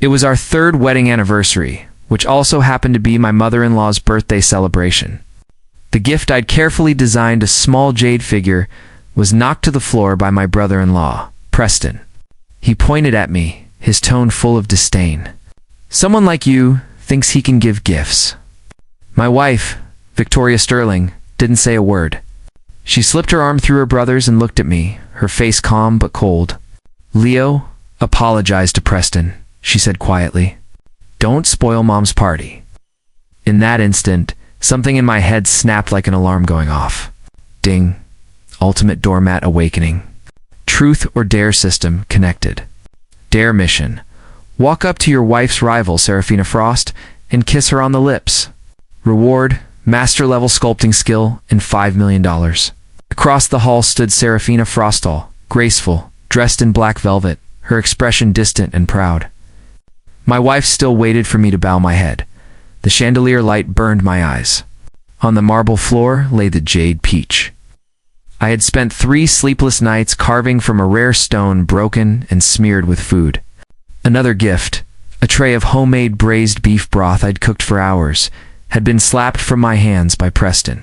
It was our third wedding anniversary, which also happened to be my mother-in-law's birthday celebration. The gift I'd carefully designed, a small jade figure, was knocked to the floor by my brother-in-law, Preston. He pointed at me, his tone full of disdain. "Someone like you thinks he can give gifts." My wife, Victoria Sterling, didn't say a word. She slipped her arm through her brother's and looked at me, her face calm but cold. "Leo, apologize to Preston," she said quietly. "Don't spoil Mom's party." In that instant, something in my head snapped like an alarm going off. Ding. Ultimate doormat awakening. Truth or dare system connected. Dare mission. Walk up to your wife's rival, Serafina Frost, and kiss her on the lips. Reward, master-level sculpting skill, and $5 million. Across the hall stood Serafina Frostall, graceful, dressed in black velvet, her expression distant and proud. My wife still waited for me to bow my head. The chandelier light burned my eyes. On the marble floor lay the jade peach. I had spent 3 sleepless nights carving from a rare stone broken and smeared with food. Another gift, a tray of homemade braised beef broth I'd cooked for hours, had been slapped from my hands by Preston.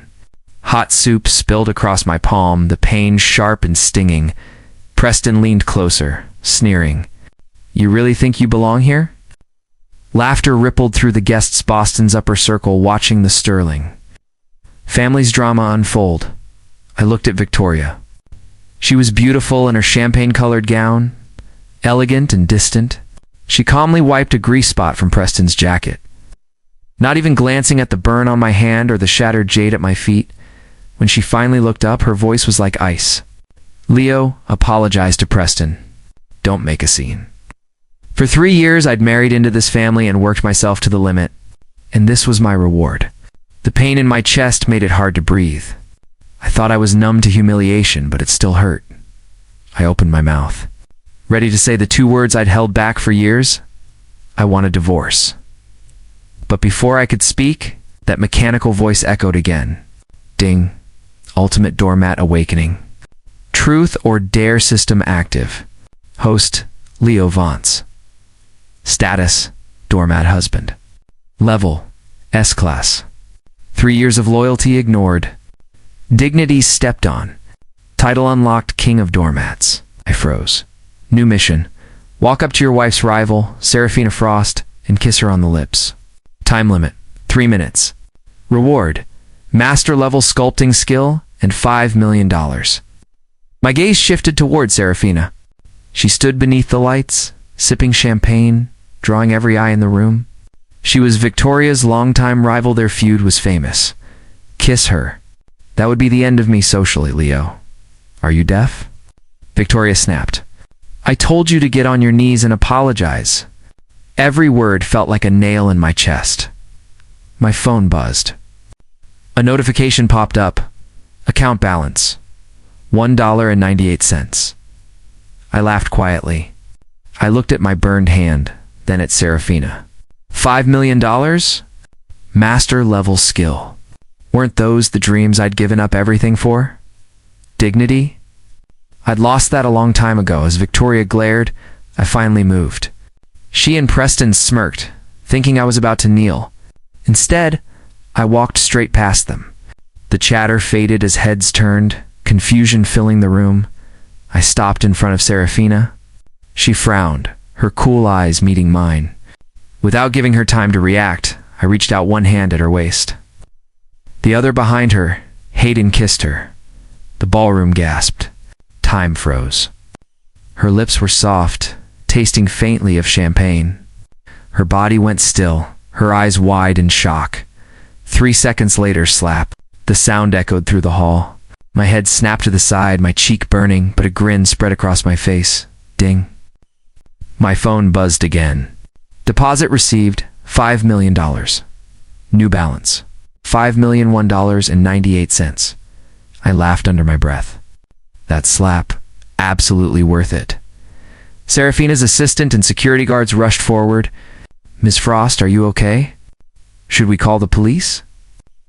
Hot soup spilled across my palm, the pain sharp and stinging. Preston leaned closer, sneering. "You really think you belong here?" Laughter rippled through the guests' Boston's upper circle, watching the Sterling family's drama unfold. I looked at Victoria. She was beautiful in her champagne-colored gown, elegant and distant. She calmly wiped a grease spot from Preston's jacket. Not even glancing at the burn on my hand or the shattered jade at my feet, when she finally looked up, her voice was like ice. "Leo, apologize to Preston. Don't make a scene." For 3 years, I'd married into this family and worked myself to the limit, and this was my reward. The pain in my chest made it hard to breathe. I thought I was numb to humiliation, but it still hurt. I opened my mouth, ready to say the 2 words I'd held back for years. I want a divorce. But before I could speak, that mechanical voice echoed again. Ding. Ultimate doormat awakening. Truth or dare system active. Host, Leo Vance. Status, doormat husband. Level, S-class. 3 years of loyalty ignored. Dignity stepped on. Title unlocked, king of doormats. I froze. New mission. Walk up to your wife's rival, Serafina Frost, and kiss her on the lips. Time limit, 3 minutes. Reward, master-level sculpting skill, and $5 million. My gaze shifted toward Serafina. She stood beneath the lights, sipping champagne, drawing every eye in the room. She was Victoria's longtime rival. Their feud was famous. Kiss her. That would be the end of me socially, Leo. Are you deaf? Victoria snapped. I told you to get on your knees and apologize. Every word felt like a nail in my chest. My phone buzzed. A notification popped up. Account balance, $1.98. I laughed quietly. I looked at my burned hand, then at Serafina. $5 million? Master-level skill. Weren't those the dreams I'd given up everything for? Dignity? I'd lost that a long time ago. As Victoria glared, I finally moved. She and Preston smirked, thinking I was about to kneel. Instead, I walked straight past them. The chatter faded as heads turned, confusion filling the room. I stopped in front of Serafina. She frowned, her cool eyes meeting mine. Without giving her time to react, I reached out one hand at her waist. The other behind her, Hayden kissed her. The ballroom gasped. Time froze. Her lips were soft, tasting faintly of champagne. Her body went still, her eyes wide in shock. 3 seconds later, slap. The sound echoed through the hall. My head snapped to the side, my cheek burning, but a grin spread across my face. Ding. My phone buzzed again. Deposit received, $5 million. New balance, $5,001.98. I laughed under my breath. That slap, absolutely worth it. Serafina's assistant and security guards rushed forward. Ms. Frost, are you okay? Should we call the police?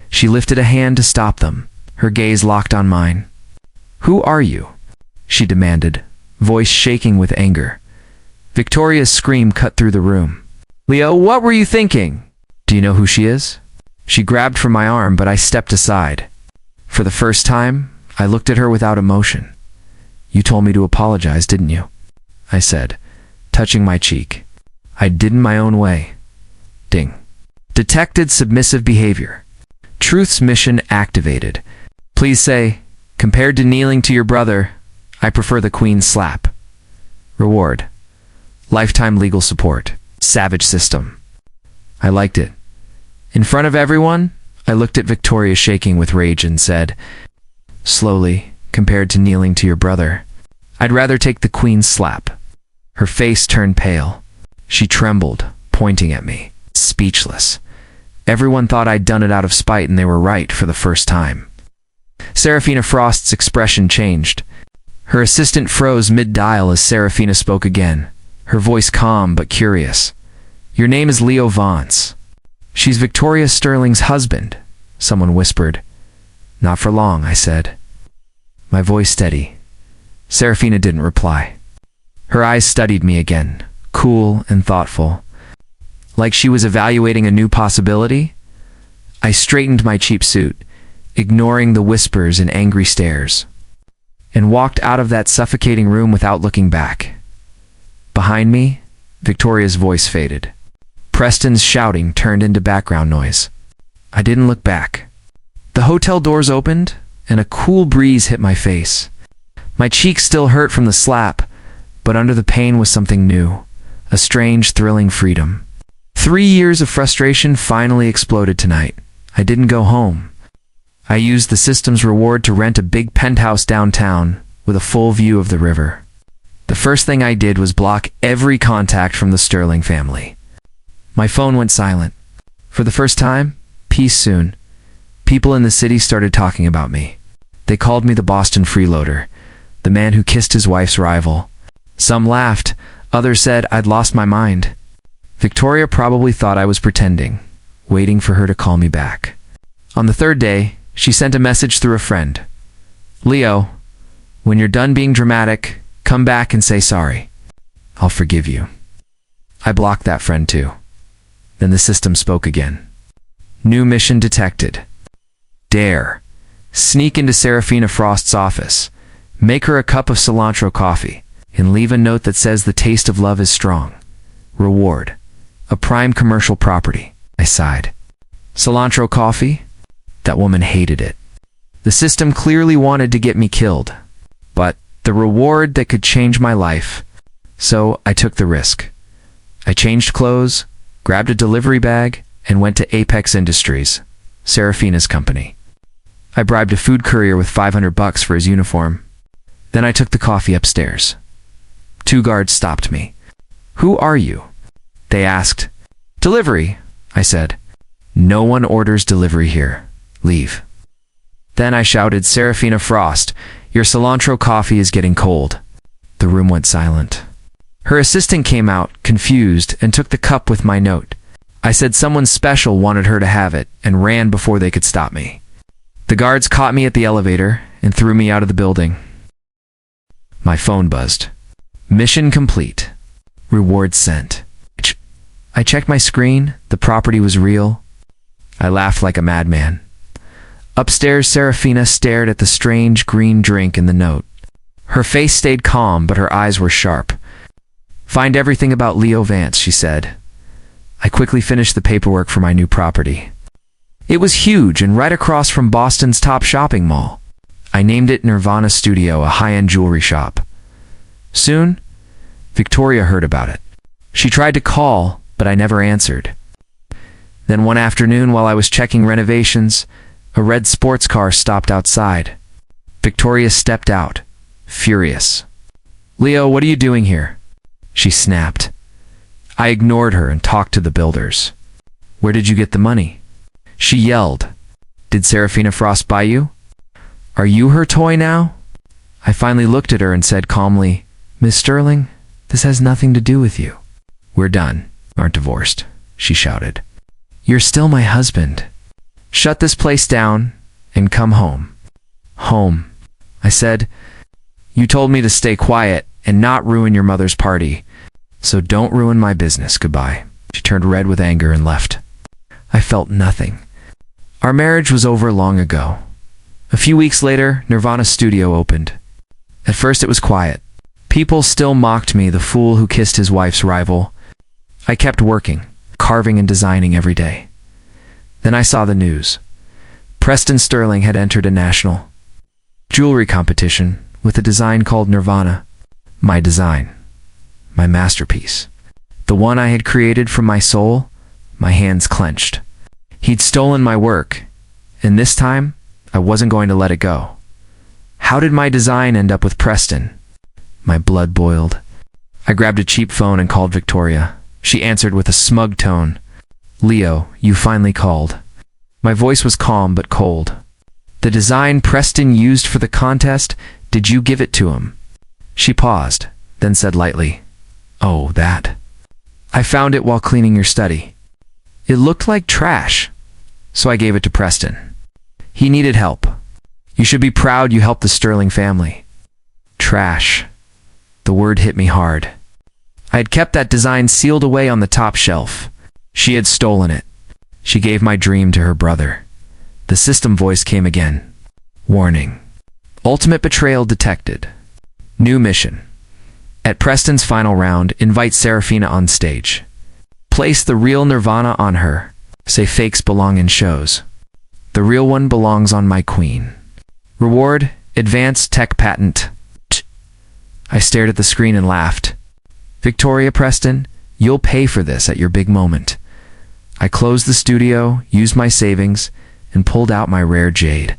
She lifted a hand to stop them, her gaze locked on mine. Who are you? She demanded, voice shaking with anger. Victoria's scream cut through the room. Leo, what were you thinking? Do you know who she is? She grabbed for my arm, but I stepped aside. For the first time, I looked at her without emotion. You told me to apologize, didn't you? I said, touching my cheek. I did in my own way. Ding. Detected submissive behavior. Truth's mission activated. Please say, compared to kneeling to your brother, I prefer the Queen's slap. Reward. Lifetime legal support. Savage system. I liked it. In front of everyone, I looked at Victoria shaking with rage and said, slowly, compared to kneeling to your brother, I'd rather take the Queen's slap. Her face turned pale. She trembled, pointing at me, speechless. Everyone thought I'd done it out of spite, and they were right for the first time. Serafina Frost's expression changed. Her assistant froze mid-dial as Serafina spoke again, her voice calm but curious. Your name is Leo Vance. She's Victoria Sterling's husband, someone whispered. Not for long, I said. My voice steady. Serafina didn't reply. Her eyes studied me again, cool and thoughtful. Like she was evaluating a new possibility? I straightened my cheap suit, ignoring the whispers and angry stares, and walked out of that suffocating room without looking back. Behind me, Victoria's voice faded. Preston's shouting turned into background noise. I didn't look back. The hotel doors opened, and a cool breeze hit my face. My cheeks still hurt from the slap, but under the pain was something new, a strange, thrilling freedom. 3 years of frustration finally exploded tonight. I didn't go home. I used the system's reward to rent a big penthouse downtown with a full view of the river. The first thing I did was block every contact from the Sterling family. My phone went silent. For the first time, peace soon. People in the city started talking about me. They called me the Boston freeloader, the man who kissed his wife's rival. Some laughed, others said I'd lost my mind. Victoria probably thought I was pretending, waiting for her to call me back. On the third day, she sent a message through a friend. Leo, when you're done being dramatic, come back and say sorry. I'll forgive you. I blocked that friend too. Then the system spoke again. New mission detected. Dare. Sneak into Serafina Frost's office. Make her a cup of cilantro coffee, and leave a note that says the taste of love is strong. Reward. A prime commercial property. I sighed. Cilantro coffee? That woman hated it. The system clearly wanted to get me killed, but the reward that could change my life. So I took the risk. I changed clothes, grabbed a delivery bag, and went to Apex Industries, Serafina's company. I bribed a food courier with $500 for his uniform. Then I took the coffee upstairs. 2 guards stopped me. Who are you? They asked. Delivery, I said. No one orders delivery here. Leave. Then I shouted, Serafina Frost, your cilantro coffee is getting cold. The room went silent. Her assistant came out, confused, and took the cup with my note. I said someone special wanted her to have it, and ran before they could stop me. The guards caught me at the elevator and threw me out of the building. My phone buzzed. Mission complete. Reward sent. I checked my screen. The property was real. I laughed like a madman. Upstairs, Serafina stared at the strange green drink in the note. Her face stayed calm, but her eyes were sharp. Find everything about Leo Vance, she said. I quickly finished the paperwork for my new property. It was huge and right across from Boston's top shopping mall. I named it Nirvana Studio, a high-end jewelry shop. Soon, Victoria heard about it. She tried to call, but I never answered. Then one afternoon, while I was checking renovations, a red sports car stopped outside. Victoria stepped out, furious. Leo, what are you doing here? She snapped. I ignored her and talked to the builders. Where did you get the money? She yelled. Did Serafina Frost buy you? Are you her toy now? I finally looked at her and said calmly, Miss Sterling, this has nothing to do with you. We're done. Aren't divorced, she shouted. You're still my husband. Shut this place down and come home. Home, I said. You told me to stay quiet and not ruin your mother's party, so don't ruin my business. Goodbye. She turned red with anger and left. I felt nothing. Our marriage was over long ago. A few weeks later, Nirvana's studio opened. At first it was quiet. People still mocked me, the fool who kissed his wife's rival. I kept working, carving and designing every day. Then I saw the news. Preston Sterling had entered a national jewelry competition with a design called Nirvana. My design. My masterpiece. The one I had created from my soul. My hands clenched. He'd stolen my work, and this time, I wasn't going to let it go. How did my design end up with Preston? My blood boiled. I grabbed a cheap phone and called Victoria. She answered with a smug tone. "Leo, you finally called." My voice was calm but cold. "The design Preston used for the contest, did you give it to him?" She paused, then said lightly, "Oh, that. I found it while cleaning your study. It looked like trash, so I gave it to Preston. He needed help. You should be proud you helped the Sterling family." Trash. The word hit me hard. I had kept that design sealed away on the top shelf. She had stolen it. She gave my dream to her brother. The system voice came again. Warning. Ultimate betrayal detected. New mission. At Preston's final round, invite Serafina on stage. Place the real Nirvana on her. Say fakes belong in shows. The real one belongs on my queen. Reward, advanced tech patent. I stared at the screen and laughed. Victoria Preston, you'll pay for this at your big moment. I closed the studio, used my savings, and pulled out my rare jade.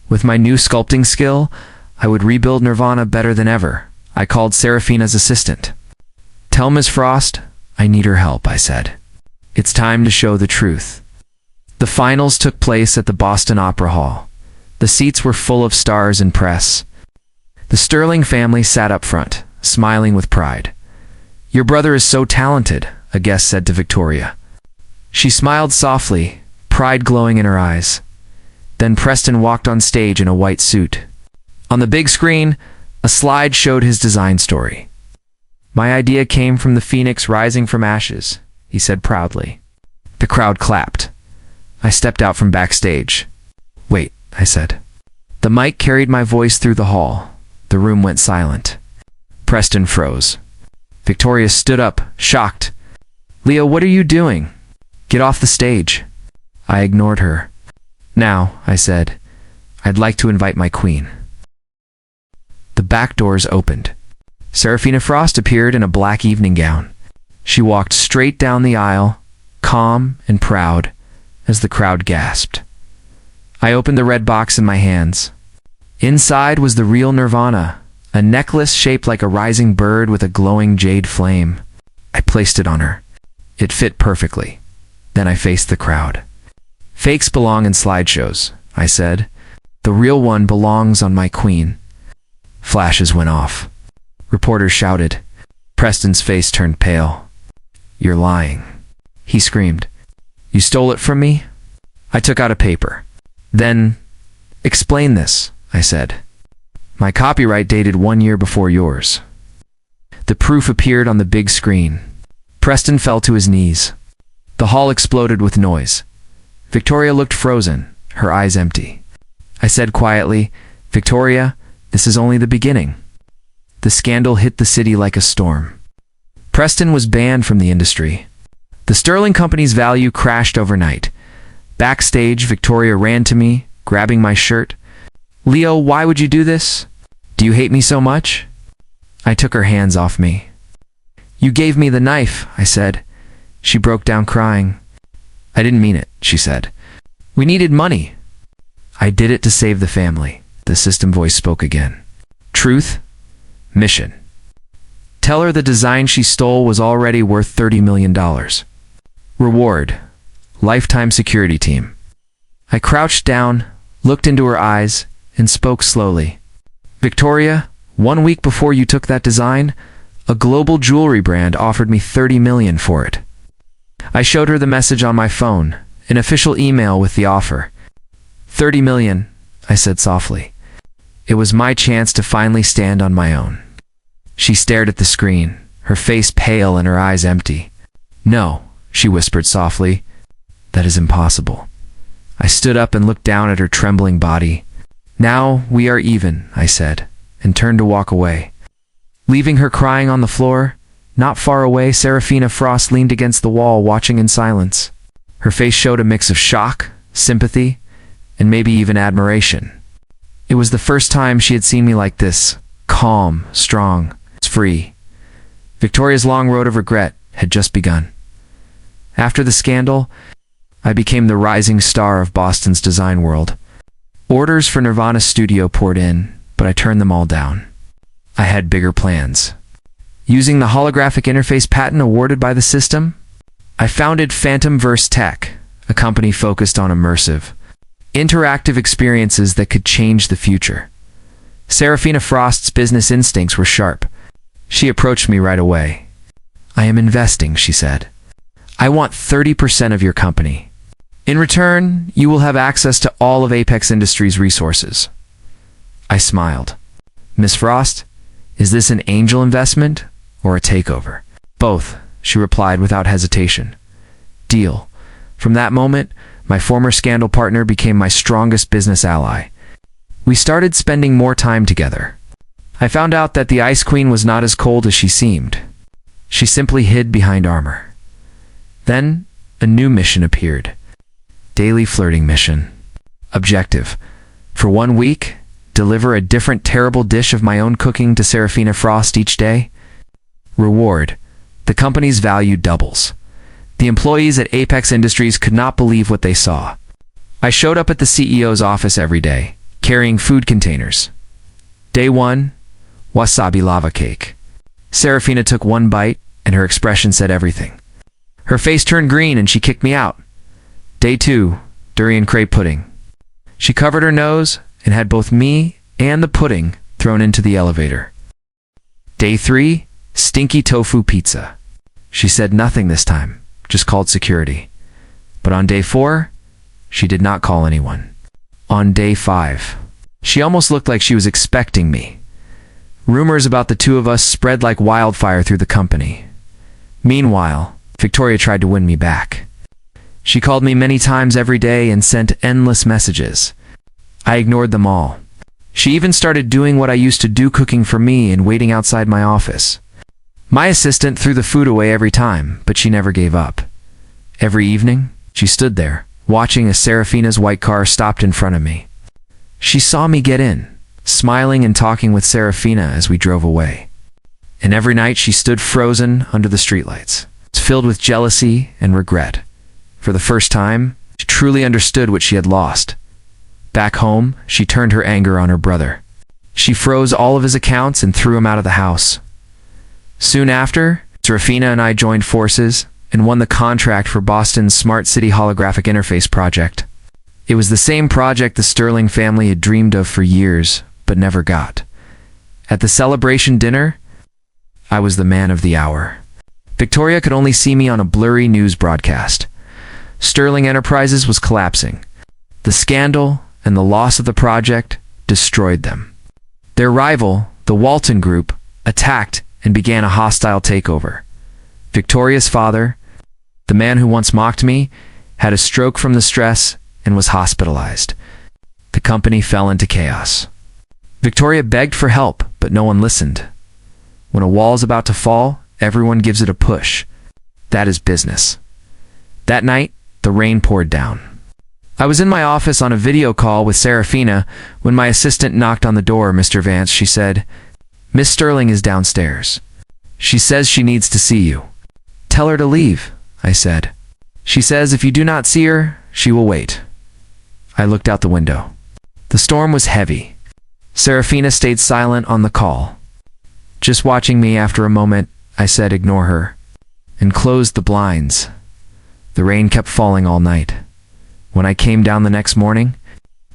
With my new sculpting skill, I would rebuild Nirvana better than ever. I called Serafina's assistant. "Tell Ms. Frost, I need her help," I said. "It's time to show the truth." The finals took place at the Boston Opera Hall. The seats were full of stars and press. The Sterling family sat up front, smiling with pride. "Your brother is so talented," a guest said to Victoria. She smiled softly, pride glowing in her eyes. Then Preston walked on stage in a white suit. On the big screen, a slide showed his design story. "My idea came from the phoenix rising from ashes," he said proudly. The crowd clapped. I stepped out from backstage. "Wait," I said. The mic carried my voice through the hall. The room went silent. Preston froze. Victoria stood up, shocked. "Leo, what are you doing? Get off the stage." I ignored her. "Now," I said, "I'd like to invite my queen." The back doors opened. Serafina Frost appeared in a black evening gown. She walked straight down the aisle, calm and proud, as the crowd gasped. I opened the red box in my hands. Inside was the real Nirvana, a necklace shaped like a rising bird with a glowing jade flame. I placed it on her. It fit perfectly. Then I faced the crowd. "Fakes belong in slideshows," I said. "The real one belongs on my queen." Flashes went off. Reporters shouted. Preston's face turned pale. "You're lying," he screamed. "You stole it from me?" I took out a paper. "Then, explain this," I said. "My copyright dated 1 year before yours." The proof appeared on the big screen. Preston fell to his knees. The hall exploded with noise. Victoria looked frozen, her eyes empty. I said quietly, "Victoria, this is only the beginning." The scandal hit the city like a storm. Preston was banned from the industry. The Sterling Company's value crashed overnight. Backstage, Victoria ran to me, grabbing my shirt. "Leo, why would you do this? Do you hate me so much?" I took her hands off me. "You gave me the knife," I said. She broke down crying. "I didn't mean it," she said. "We needed money." "I did it to save the family," the system voice spoke again. "Truth, mission. Tell her the design she stole was already worth $30 million. Reward, lifetime security team." I crouched down, looked into her eyes, and spoke slowly. "Victoria, 1 week before you took that design, a global jewelry brand offered me $30 million for it." I showed her the message on my phone, an official email with the offer. "$30 million, I said softly. It was my chance to finally stand on my own. She stared at the screen, her face pale and her eyes empty. "No," she whispered softly. That is impossible. I stood up and looked down at her trembling body. Now we are even, I said, and turned to walk away. Leaving her crying on the floor, not far away, Serafina Frost leaned against the wall, watching in silence. Her face showed a mix of shock, sympathy, and maybe even admiration. It was the first time she had seen me like this, calm, strong, free. Victoria's long road of regret had just begun. After the scandal, I became the rising star of Boston's design world. Orders for Nirvana's studio poured in, but I turned them all down. I had bigger plans. Using the holographic interface patent awarded by the system, I founded Phantom Verse Tech, a company focused on immersive, interactive experiences that could change the future. Serafina Frost's business instincts were sharp. She approached me right away. I am investing, she said. I want 30% of your company. In return, you will have access to all of Apex Industries' resources. I smiled. Miss Frost, is this an angel investment or a takeover? Both, she replied without hesitation. Deal. From that moment, my former scandal partner became my strongest business ally. We started spending more time together. I found out that the Ice Queen was not as cold as she seemed. She simply hid behind armor. Then, a new mission appeared. Daily flirting mission. Objective. For 1 week, deliver a different terrible dish of my own cooking to Serafina Frost each day. Reward. The company's value doubles. The employees at Apex Industries could not believe what they saw. I showed up at the CEO's office every day, carrying food containers. Day 1, wasabi lava cake. Serafina took one bite, and her expression said everything. Her face turned green and she kicked me out. Day 2, durian crepe pudding. She covered her nose and had both me and the pudding thrown into the elevator. Day 3, stinky tofu pizza. She said nothing this time, just called security. But on day 4, she did not call anyone. On day 5, she almost looked like she was expecting me. Rumors about the two of us spread like wildfire through the company. Meanwhile, Victoria tried to win me back. She called me many times every day and sent endless messages. I ignored them all. She even started doing what I used to do, cooking for me and waiting outside my office. My assistant threw the food away every time, but she never gave up. Every evening, she stood there, watching as Serafina's white car stopped in front of me. She saw me get in, smiling and talking with Serafina as we drove away. And every night she stood frozen under the streetlights, filled with jealousy and regret. For the first time, she truly understood what she had lost. Back home, she turned her anger on her brother. She froze all of his accounts and threw him out of the house. Soon after, Serafina and I joined forces and won the contract for Boston's Smart City Holographic Interface project. It was the same project the Sterling family had dreamed of for years, but never got. At the celebration dinner, I was the man of the hour. Victoria could only see me on a blurry news broadcast. Sterling Enterprises was collapsing. The scandal and the loss of the project destroyed them. Their rival, the Walton Group, attacked and began a hostile takeover. Victoria's father, the man who once mocked me, had a stroke from the stress and was hospitalized. The company fell into chaos. Victoria begged for help, but no one listened. When a wall is about to fall, everyone gives it a push. That is business. That night, the rain poured down. I was in my office on a video call with Serafina when my assistant knocked on the door. Mr. Vance, she said. Miss Sterling is downstairs. She says she needs to see you. Tell her to leave, I said. She says if you do not see her, she will wait. I looked out the window. The storm was heavy. Serafina stayed silent on the call. Just watching me. After a moment, I said ignore her, and closed the blinds. The rain kept falling all night. When I came down the next morning,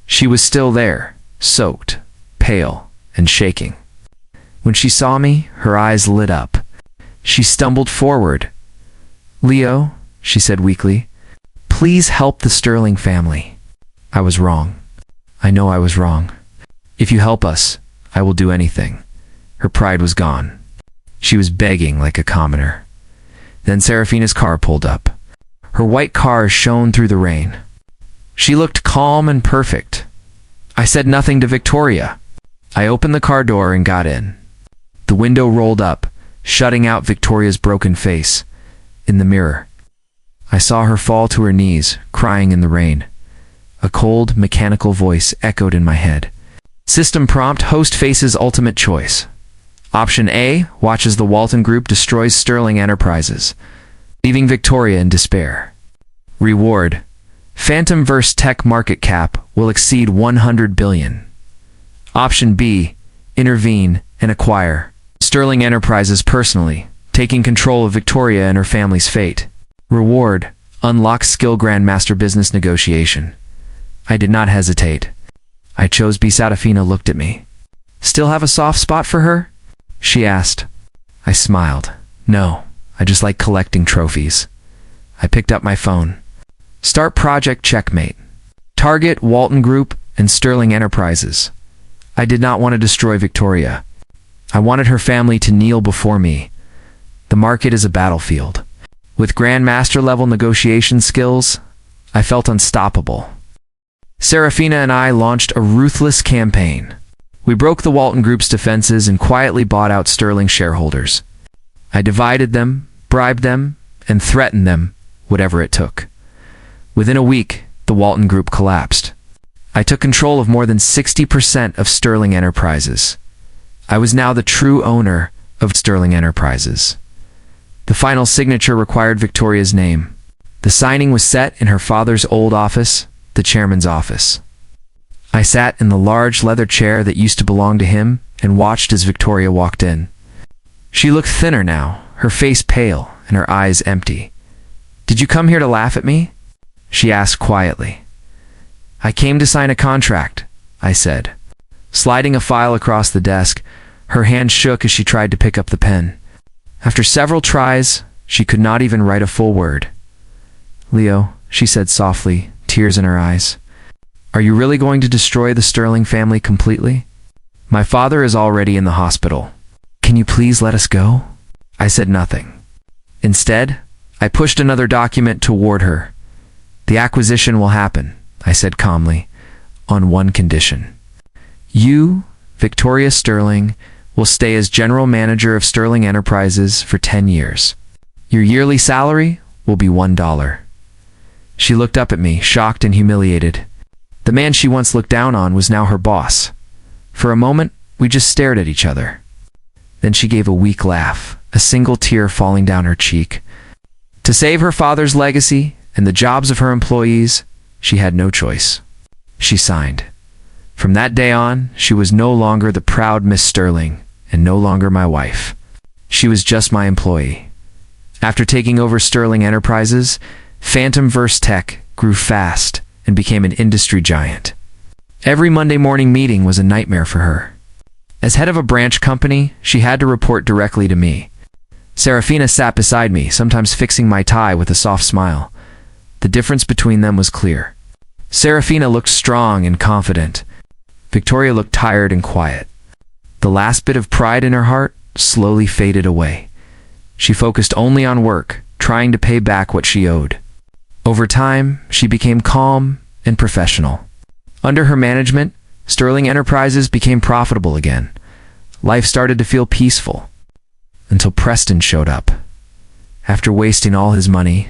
she was still there, soaked, pale, and shaking. When she saw me, her eyes lit up. She stumbled forward. Leo, she said weakly, please help the Sterling family. I was wrong. I know I was wrong. If you help us, I will do anything. Her pride was gone. She was begging like a commoner. Then Serafina's car pulled up. Her white cars shone through the rain. She looked calm and perfect. I said nothing to Victoria. I opened the car door and got in. The window rolled up, shutting out Victoria's broken face. In the mirror, I saw her fall to her knees, crying in the rain. A cold, mechanical voice echoed in my head. System prompt: host faces ultimate choice. Option A: watches the Walton Group destroys Sterling Enterprises, leaving Victoria in despair. Reward: Phantom vs. Tech market cap will exceed 100 billion. Option B: intervene and acquire Sterling Enterprises personally, taking control of Victoria and her family's fate. Reward: unlock skill Grandmaster business negotiation. I did not hesitate. I chose B. Serafina looked at me. Still have a soft spot for her? She asked. I smiled. No, I just like collecting trophies. I picked up my phone. Start project checkmate. Target Walton Group and Sterling Enterprises. I did not want to destroy Victoria. I wanted her family to kneel before me. The market is a battlefield. With Grandmaster level negotiation skills, I felt unstoppable. Serafina and I launched a ruthless campaign. We broke the Walton Group's defenses and quietly bought out Sterling shareholders. I divided them, bribed them, and threatened them, whatever it took. Within a week, the Walton Group collapsed. I took control of more than 60% of Sterling Enterprises. I was now the true owner of Sterling Enterprises. The final signature required Victoria's name. The signing was set in her father's old office, the chairman's office. I sat in the large leather chair that used to belong to him and watched as Victoria walked in. She looked thinner now, her face pale and her eyes empty. "Did you come here to laugh at me?" she asked quietly. "I came to sign a contract," I said. Sliding a file across the desk, her hand shook as she tried to pick up the pen. After several tries, she could not even write a full word. "Leo," she said softly, tears in her eyes, "are you really going to destroy the Sterling family completely? My father is already in the hospital. Can you please let us go?" I said nothing. Instead, I pushed another document toward her. "The acquisition will happen," I said calmly, "on one condition. You, Victoria Sterling, will stay as general manager of Sterling Enterprises for 10 years. Your yearly salary will be $1. She looked up at me, shocked and humiliated. The man she once looked down on was now her boss. For a moment, we just stared at each other. Then she gave a weak laugh, a single tear falling down her cheek. To save her father's legacy and the jobs of her employees, she had no choice. She signed. From that day on, she was no longer the proud Miss Sterling and no longer my wife. She was just my employee. After taking over Sterling Enterprises, Phantom vs. Tech grew fast and became an industry giant. Every Monday morning meeting was a nightmare for her. As head of a branch company, she had to report directly to me. Serafina sat beside me, sometimes fixing my tie with a soft smile. The difference between them was clear. Serafina looked strong and confident. Victoria looked tired and quiet. The last bit of pride in her heart slowly faded away. She focused only on work, trying to pay back what she owed. Over time, she became calm and professional. Under her management, Sterling Enterprises became profitable again. Life started to feel peaceful. Until Preston showed up. After wasting all his money,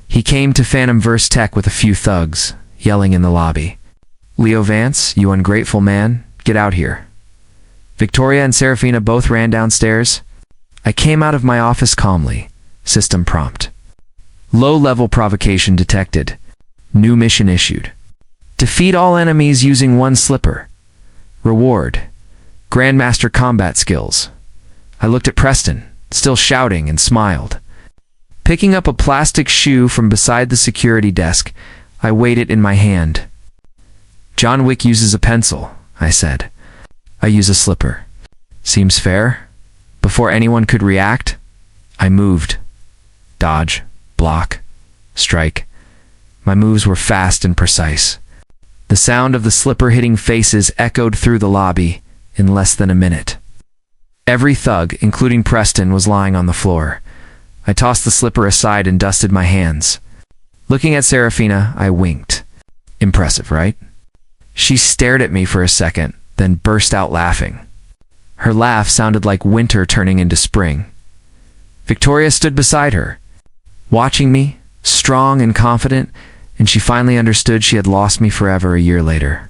he came to Phantom vs. Tech with a few thugs, yelling in the lobby, "Leo Vance, you ungrateful man, get out here." Victoria and Serafina both ran downstairs. I came out of my office calmly. System prompt. Low-level provocation detected. New mission issued. Defeat all enemies using one slipper. Reward: Grandmaster combat skills. I looked at Preston, still shouting, and smiled. Picking up a plastic shoe from beside the security desk, I weighed it in my hand. "John Wick uses a pencil," I said. "I use a slipper. Seems fair?" Before anyone could react, I moved. Dodge, block, strike. My moves were fast and precise. The sound of the slipper hitting faces echoed through the lobby in less than a minute. Every thug, including Preston, was lying on the floor. I tossed the slipper aside and dusted my hands. Looking at Serafina, I winked. Impressive, right? She stared at me for a second, then burst out laughing. Her laugh sounded like winter turning into spring. Victoria stood beside her, watching me, strong and confident, and she finally understood she had lost me forever a year later.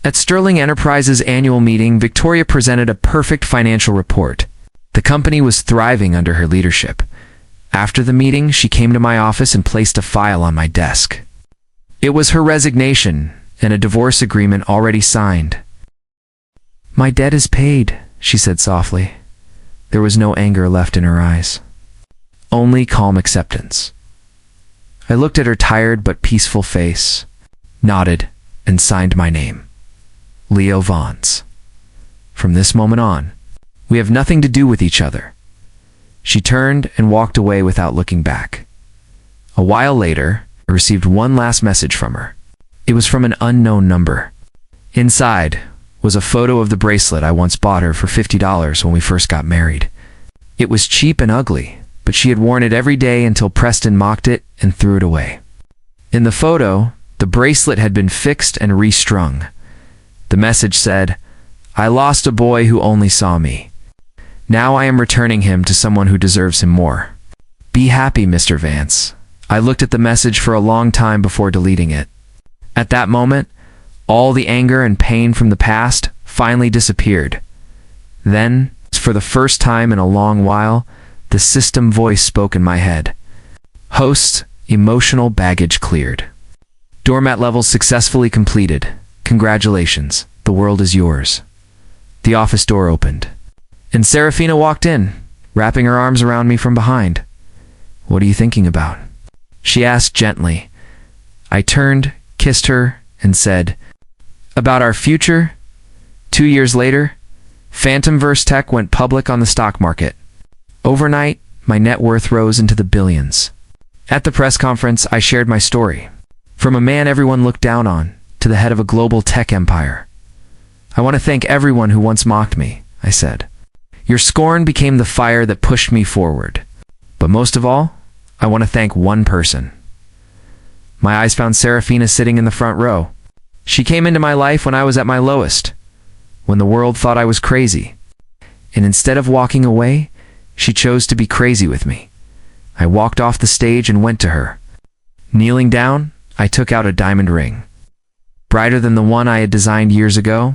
At Sterling Enterprises' annual meeting, Victoria presented a perfect financial report. The company was thriving under her leadership. After the meeting, she came to my office and placed a file on my desk. It was her resignation and a divorce agreement already signed. "My debt is paid," she said softly. There was no anger left in her eyes, only calm acceptance. I looked at her tired but peaceful face, nodded, and signed my name. Leo Vance. From this moment on, we have nothing to do with each other. She turned and walked away without looking back. A while later, I received one last message from her. It was from an unknown number. Inside was a photo of the bracelet I once bought her for $50 when we first got married. It was cheap and ugly, but she had worn it every day until Preston mocked it and threw it away. In the photo, the bracelet had been fixed and restrung. The message said, "I lost a boy who only saw me. Now I am returning him to someone who deserves him more. Be happy, Mr. Vance." I looked at the message for a long time before deleting it. At that moment, all the anger and pain from the past finally disappeared. Then, for the first time in a long while, the system voice spoke in my head. "Host, emotional baggage cleared. Doormat levels successfully completed. Congratulations, the world is yours." The office door opened, and Serafina walked in, wrapping her arms around me from behind. "What are you thinking about?" she asked gently. I turned, kissed her, and said, "About our future." 2 years later, Phantomverse Tech went public on the stock market. Overnight, my net worth rose into the billions. At the press conference, I shared my story. From a man everyone looked down on, to the head of a global tech empire. "I want to thank everyone who once mocked me," I said. "Your scorn became the fire that pushed me forward. But most of all, I want to thank one person." My eyes found Serafina sitting in the front row. She came into my life when I was at my lowest, when the world thought I was crazy. And instead of walking away, she chose to be crazy with me. I walked off the stage and went to her. Kneeling down, I took out a diamond ring, brighter than the one I had designed years ago.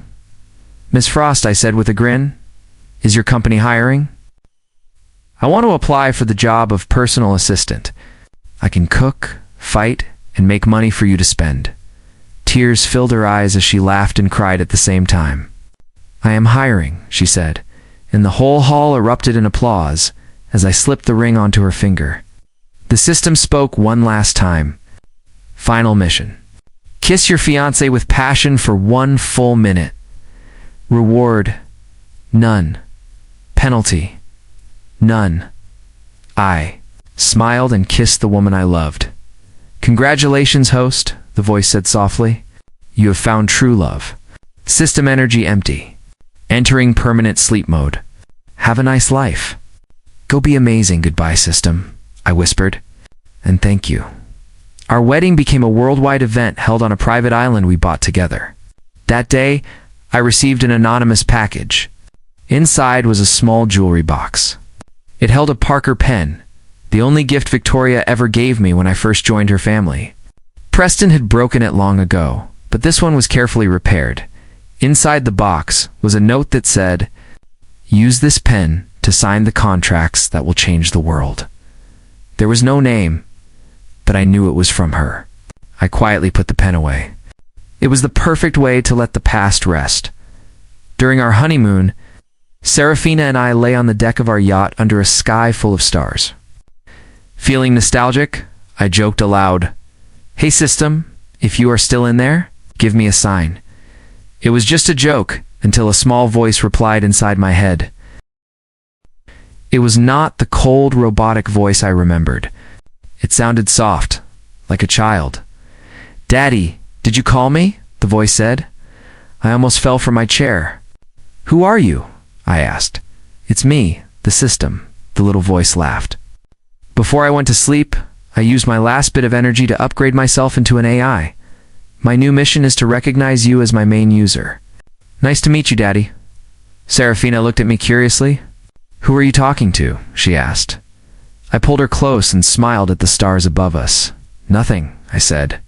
"Miss Frost," I said with a grin, "is your company hiring?" "I want to apply for the job of personal assistant. I can cook, fight, and make money for you to spend." Tears filled her eyes as she laughed and cried at the same time. "I am hiring," she said, and the whole hall erupted in applause as I slipped the ring onto her finger. The system spoke one last time. Final mission. Kiss your fiancé with passion for 1 full minute. Reward, none. Penalty, none. I smiled and kissed the woman I loved. "Congratulations, host," the voice said softly. "You have found true love." System energy empty. Entering permanent sleep mode. "Have a nice life." "Go be amazing, goodbye, system," I whispered. "And thank you." Our wedding became a worldwide event held on a private island we bought together. That day, I received an anonymous package. Inside was a small jewelry box. It held a Parker pen, the only gift Victoria ever gave me when I first joined her family. Preston had broken it long ago, but this one was carefully repaired. Inside the box was a note that said, "Use this pen to sign the contracts that will change the world." There was no name, but I knew it was from her. I quietly put the pen away. It was the perfect way to let the past rest. During our honeymoon, Serafina and I lay on the deck of our yacht under a sky full of stars. Feeling nostalgic, I joked aloud, "Hey system, if you are still in there, give me a sign." It was just a joke until a small voice replied inside my head. It was not the cold, robotic voice I remembered. It sounded soft, like a child. "Daddy, did you call me?" the voice said. I almost fell from my chair. "Who are you?" I asked. "It's me, the system," the little voice laughed. Before I went to sleep, I used my last bit of energy to upgrade myself into an AI. My new mission is to recognize you as my main user. Nice to meet you, Daddy. Serafina looked at me curiously. Who are you talking to? She asked. I pulled her close and smiled at the stars above us. Nothing, I said.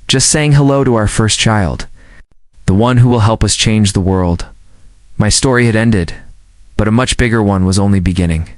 Just saying hello to our first child. The one who will help us change the world. My story had ended, but a much bigger one was only beginning.